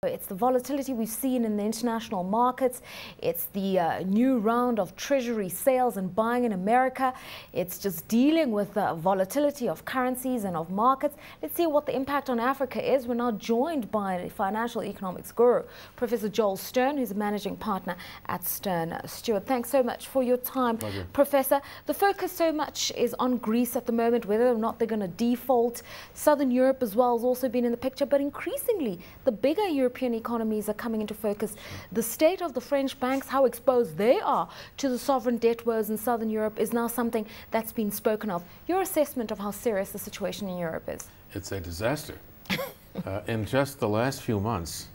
It's the volatility we've seen in the international markets. It's the new round of treasury sales and buying in America. It's just dealing with the volatility of currencies and of markets. Let's see what the impact on Africa is. We're now joined by a financial economics guru, Professor Joel Stern, who's a managing partner at Stern Stewart. Thanks so much for your time, Pleasure. Professor. The focus so much is on Greece at the moment, whether or not they're going to default. Southern Europe as well has also been in the picture, but increasingly the bigger European economies are coming into focus. The state of the French banks, how exposed they are to the sovereign debt woes in Southern Europe, is now something that's been spoken of. Your assessment of how serious the situation in Europe is? It's a disaster. In just the last few months,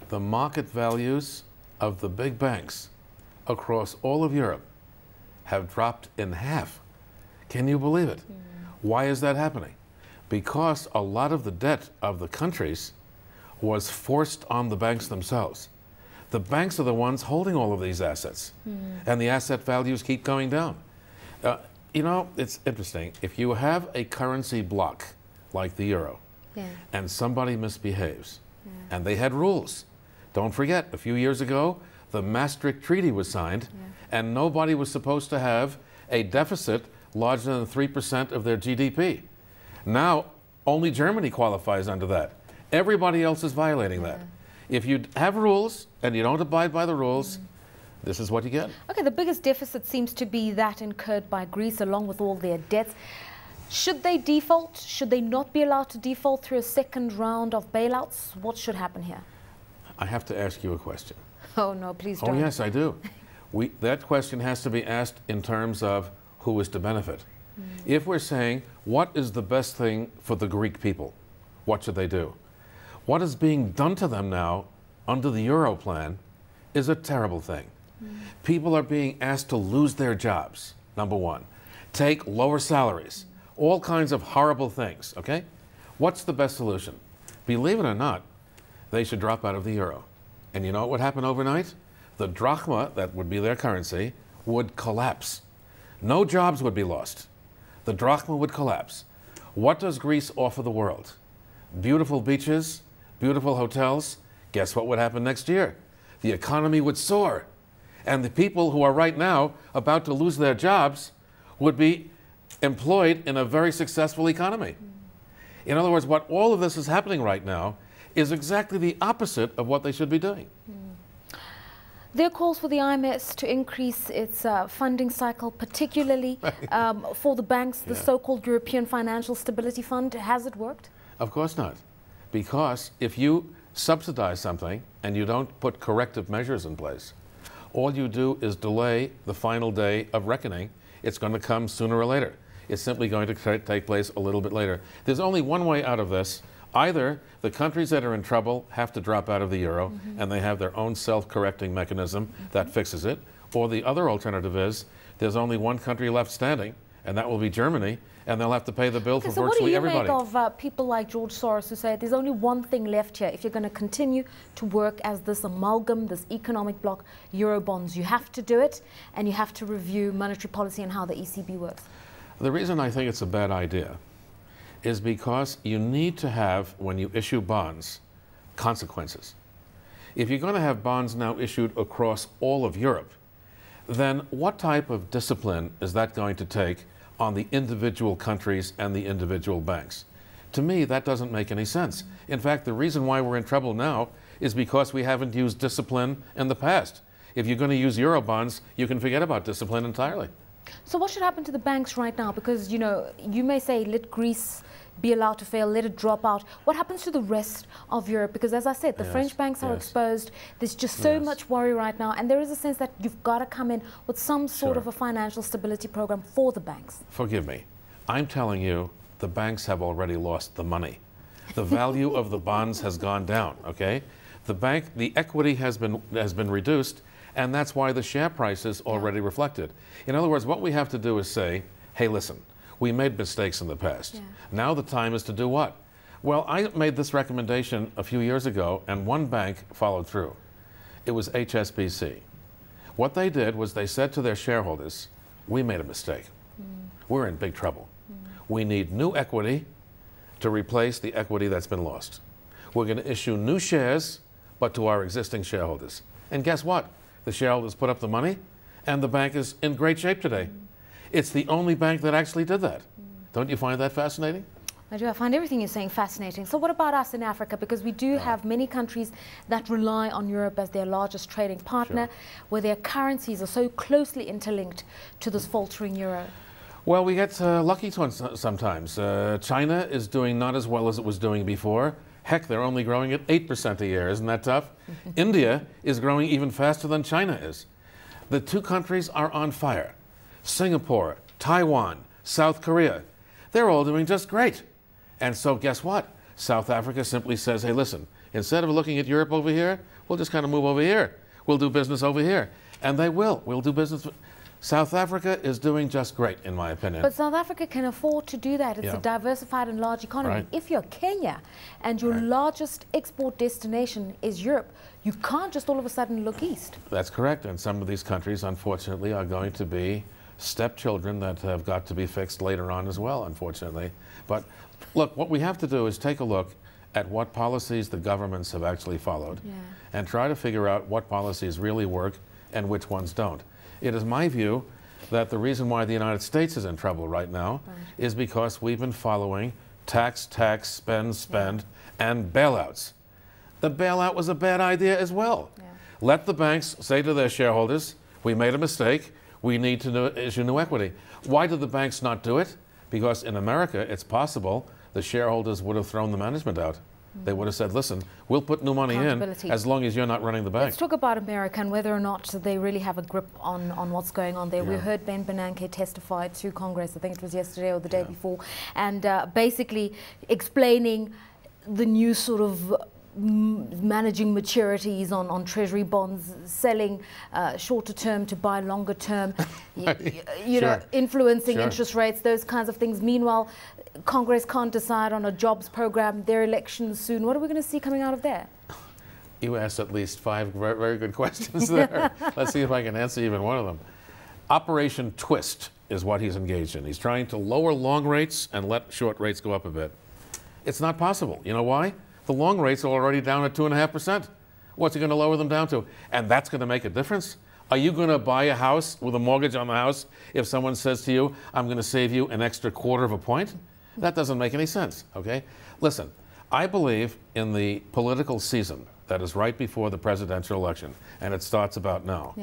the market values of the big banks across all of Europe have dropped in half. Can you believe it? Why is that happening? Because a lot of the debt of the countries was forced on the banks themselves. The banks are the ones holding all of these assets, and the asset values keep going down. You know, it's interesting. If you have a currency block like the euro, and somebody misbehaves, and they had rules. Don't forget, a few years ago, the Maastricht Treaty was signed, and nobody was supposed to have a deficit larger than 3% of their GDP. Now, only Germany qualifies under that. Everybody else is violating that. If you have rules and you don't abide by the rules, this is what you get. Okay, the biggest deficit seems to be that incurred by Greece along with all their debts. Should they default? Should they not be allowed to default through a second round of bailouts? What should happen here? I have to ask you a question. Oh, no, please don't. Oh, yes, I do. That question has to be asked in terms of who is to benefit. If we're saying, what is the best thing for the Greek people? What should they do? What is being done to them now under the Euro plan is a terrible thing. People are being asked to lose their jobs, number one. Take lower salaries. All kinds of horrible things, okay? What's the best solution? Believe it or not, they should drop out of the euro. And you know what would happen overnight? The drachma, that would be their currency, would collapse. No jobs would be lost. The drachma would collapse. What does Greece offer the world? Beautiful beaches, beautiful hotels. Guess what would happen next year? The economy would soar. And the people who are right now about to lose their jobs would be employed in a very successful economy. In other words, what all of this is happening right now is exactly the opposite of what they should be doing. There are calls for the IMF to increase its funding cycle, particularly for the banks, the so-called European Financial Stability Fund. Has it worked? Of course not. Because if you subsidize something and you don't put corrective measures in place, all you do is delay the final day of reckoning. It's going to come sooner or later. It's simply going to take place a little bit later. There's only one way out of this. Either the countries that are in trouble have to drop out of the euro and they have their own self-correcting mechanism that fixes it, or the other alternative is there's only one country left standing, and that will be Germany, and they'll have to pay the bill for virtually everybody. So what do you make of people like George Soros who say there's only one thing left here if you're going to continue to work as this amalgam, this economic bloc, Eurobonds? You have to do it, and you have to review monetary policy and how the ECB works. The reason I think it's a bad idea is because you need to have, when you issue bonds, consequences. If you're going to have bonds now issued across all of Europe, then what type of discipline is that going to take on the individual countries and the individual banks? To me, that doesn't make any sense. In fact, the reason why we're in trouble now is because we haven't used discipline in the past. If you're going to use Eurobonds, you can forget about discipline entirely. So what should happen to the banks right now? Because, you know, you may say let Greece be allowed to fail, let it drop out. What happens to the rest of Europe? Because as I said, the French banks are exposed. There's just so much worry right now. And there is a sense that you've got to come in with some sort of a financial stability program for the banks. Forgive me. I'm telling you, the banks have already lost the money. The value of the bonds has gone down, okay? The equity has been reduced, and that's why the share price is already reflected. In other words, what we have to do is say, hey, listen, we made mistakes in the past. Now the time is to do what? Well, I made this recommendation a few years ago, and one bank followed through. It was HSBC. What they did was they said to their shareholders, we made a mistake. We're in big trouble. We need new equity to replace the equity that's been lost. We're going to issue new shares but to our existing shareholders. And guess what? The shareholders put up the money, and the bank is in great shape today. It's the only bank that actually did that. Don't you find that fascinating? I do. I find everything you're saying fascinating. So what about us in Africa? Because we do have many countries that rely on Europe as their largest trading partner, where their currencies are so closely interlinked to this faltering euro. Well, we get lucky sometimes. China is doing not as well as it was doing before. Heck, they're only growing at 8% a year. Isn't that tough? India is growing even faster than China is. The two countries are on fire. Singapore, Taiwan, South Korea, they're all doing just great. And so guess what? South Africa simply says, hey, listen, instead of looking at Europe over here, we'll just kind of move over here. We'll do business over here. And they will. We'll do business. South Africa is doing just great, in my opinion. But South Africa can afford to do that. It's a diversified and large economy. Right. If you're Kenya and your largest export destination is Europe, you can't just all of a sudden look east. That's correct. And some of these countries, unfortunately, are going to be stepchildren that have got to be fixed later on as well, unfortunately. But look, what we have to do is take a look at what policies the governments have actually followed and try to figure out what policies really work and which ones don't. It is my view that the reason why the United States is in trouble right now is because we've been following tax, spend, and bailouts. The bailout was a bad idea as well. Let the banks say to their shareholders, we made a mistake, we need to issue new equity. Why did the banks not do it? Because in America, it's possible the shareholders would have thrown the management out. They would have said, listen, we'll put new money in as long as you're not running the bank. Let's talk about America and whether or not they really have a grip on what's going on there. We heard Ben Bernanke testify to Congress, I think it was yesterday or the day before, and basically explaining the new sort of managing maturities on treasury bonds, selling shorter term to buy longer term, you know, influencing interest rates, those kinds of things. Meanwhile, Congress can't decide on a jobs program, their elections soon. What are we going to see coming out of there? You asked at least 5 very good questions there. Let's see if I can answer even one of them. Operation Twist is what he's engaged in. He's trying to lower long rates and let short rates go up a bit. It's not possible. You know why? The long rates are already down at 2.5%. What's he going to lower them down to? And that's going to make a difference? Are you going to buy a house with a mortgage on the house if someone says to you, I'm going to save you an extra 1/4 point? That doesn't make any sense, okay? Listen, I believe in the political season that is right before the presidential election, and it starts about now.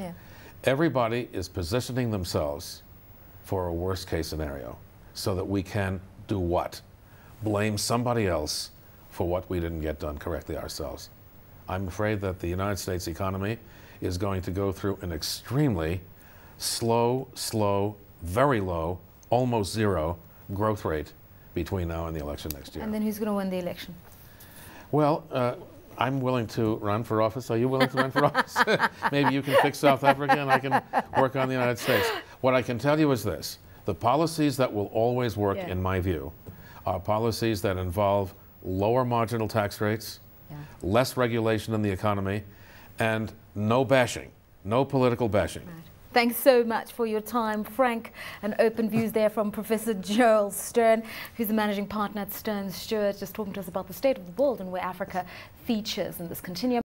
Everybody is positioning themselves for a worst-case scenario so that we can do what? Blame somebody else for what we didn't get done correctly ourselves. I'm afraid that the United States economy is going to go through an extremely slow, very low, almost zero growth rate between now and the election next year. And then who's going to win the election? Well, I'm willing to run for office. Are you willing to run for office? Maybe you can fix South Africa and I can work on the United States. What I can tell you is this. The policies that will always work, in my view, are policies that involve lower marginal tax rates, less regulation in the economy, and no bashing, no political bashing. Thanks so much for your time, frank and open views there from Professor Joel Stern, who's the managing partner at Stern Stewart, just talking to us about the state of the world and where Africa features in this continuum.